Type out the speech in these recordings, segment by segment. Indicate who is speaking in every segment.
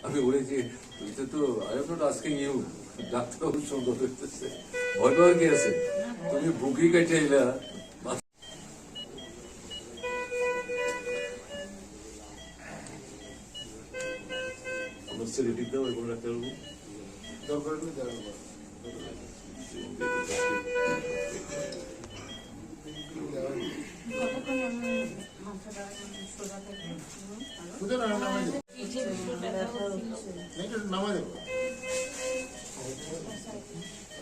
Speaker 1: আমি বলেছি তুই তো I am not asking you, ডাক্তারবাবু সুন্দর হইতেছে, ভয় পাওয়ার কি আছে? তুমি বুকি কেটে এলা। আমার সেরেটিভ দাও এবং ডাক্তারবাবু দরকার নেই দাঁড়াবো।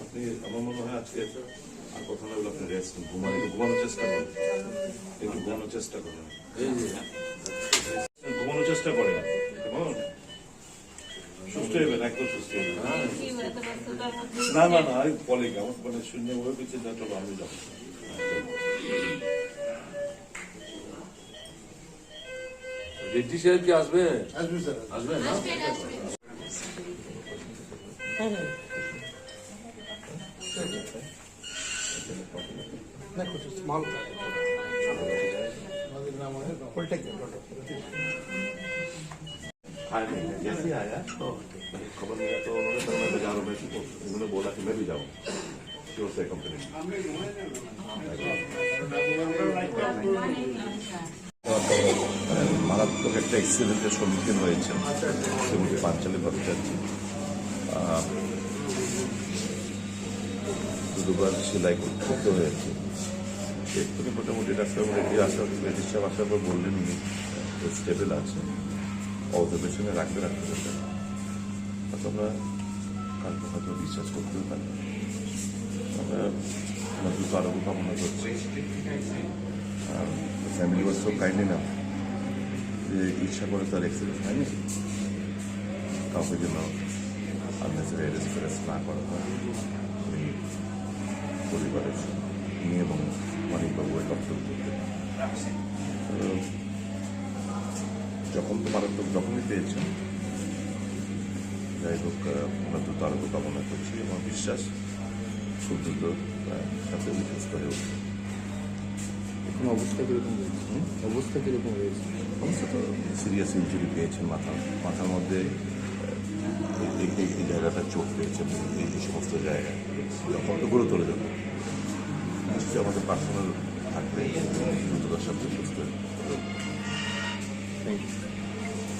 Speaker 1: আপনি আমার মনে হয় আজকে আর কথা না বলে আপনি রেস্ট ঘুমানোর চেষ্টা করেন, একটু ঘুমানোর চেষ্টা করেন, ঘুমানোর চেষ্টা করেন, কেমন সুস্থ হইবেন, একদম সুস্থ হইবেন। না না না আমি বলে আমার মানে শূন্য ভাবে পিছিয়ে যা চলো আমি যাবো। রেড্ডি সাহেব কি আসবে? আসবে স্যার, আসবে না? जैसे ही आया खबर मिला तो उन्होंने सर मैं बाजार में थी, उन्होंने बोला कि मैं भी जाऊँ श्योर से कंपनी। মারাত্মক একটা অ্যাক্সিডেন্টের সম্মুখীন হয়েছে সেগুলি পাঞ্চালি ভট্টাচার্য, দুবার সেলাই করতে হয়েছে। এক্ষুনি মোটামুটি ডাক্তারবাবু রেডি আসার পর বললেন উনি স্টেবল আছে, অবজারভেশনে রাখতে পারবেন, হয়তো আমরা কালকে হয়তো রিসার্চ করতেও পারি। আমরা দ্রুত আরোগ্য কামনা করছি। ফ্যামিলি ওয়াজ সো কাইন্ডলি না যে ইচ্ছা করে তার অ্যাক্সিডেন্ট হয়নি, কাউকে যেন আননেসারি অ্যারেস্ট না করা হয়। পরিবারের নিয়ে এবং মানিকবাবু দপ্তর করতে যখন তো মারাত্মক যখনই পেয়েছেন, যাই হোক আমরা দ্রুত আরোগ্য কামনা করছি এবং বিশ্বাস খুব দ্রুত তাতে সুস্থ হয়ে উঠবে।
Speaker 2: এখন অবস্থা কীরকম রয়েছে? অবস্থা কীরকম রয়েছে?
Speaker 1: অবস্থা তো সিরিয়াস ইনজুরি পেয়েছেন, মাথার মধ্যে এই জায়গাটা চোট পেয়েছেন, এই সমস্ত জায়গায় যখন তো গুরুতর যাবে নিশ্চয়ই আমাদের পার্সোনাল থাকবে দ্রুততার সাথে সুস্থ হয়ে।
Speaker 2: Thank you.